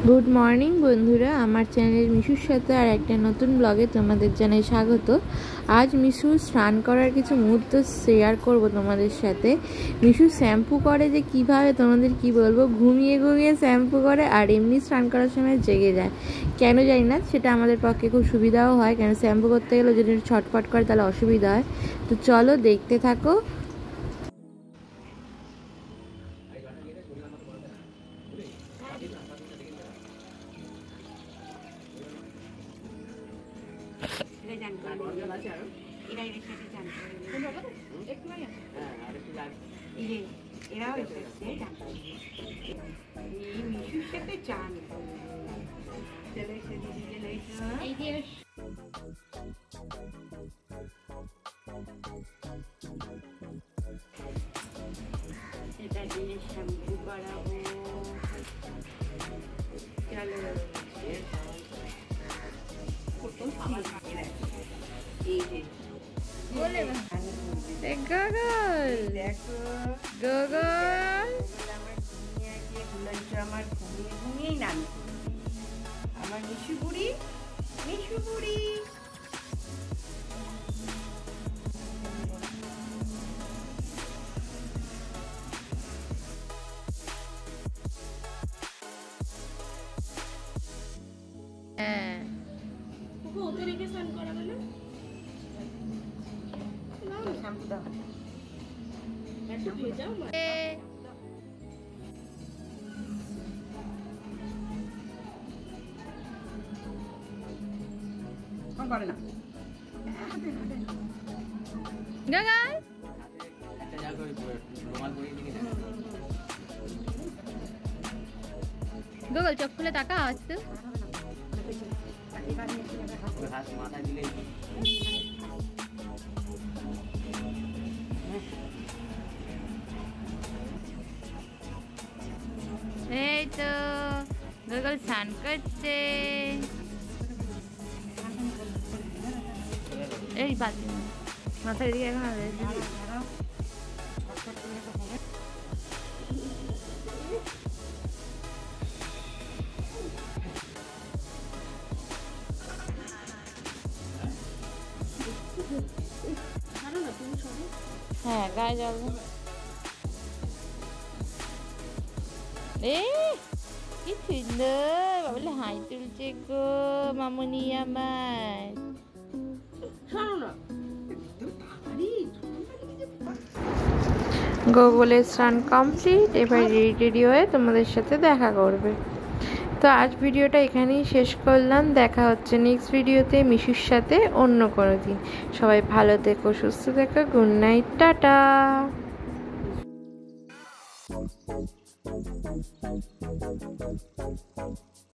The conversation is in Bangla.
গুড মর্নিং বন্ধুরা, আমার চ্যানেল মিশুর সাথে আর একটা নতুন ব্লগে তোমাদের জানাই স্বাগত। আজ মিশু স্নান করার কিছু মুহূর্ত শেয়ার করব তোমাদের সাথে। মিশু শ্যাম্পু করে যে কিভাবে তোমাদের কি বলবো, ঘুমিয়ে ঘুমিয়ে শ্যাম্পু করে আর এমনি স্নান করার সময় জেগে যায়। কেন জানি না, সেটা আমাদের পক্ষে খুব সুবিধাও হয়, কেন শ্যাম্পু করতে গেলে যদি ছটফট করে তাহলে অসুবিধা হয়। তো চলো দেখতে থাকো। এটা দিয়ে শ্যাম্পু করাবো। চলো আমার মিশু বুড়ি করে না গুগল চোখ খুলে তাকা আসতো। এই তো গুগল স্নান করছে। এই বাজে মাথা এদিকে এখন হ্যাঁ গায়ে জল। কি সুন্দর বলে হাই তুলছে গো মামুনি আমার। গুগলের স্নান কমপ্লিট, এবার রেডি হয়ে তোমাদের সাথে দেখা করবে। তো আজ ভিডিওটা এখানেই শেষ করলাম। দেখা হচ্ছে নেক্সট ভিডিওতে মিশুর সাথে অন্য কোনো দিন। সবাই ভালো থেকো, সুস্থ থেকো। Good night, tata.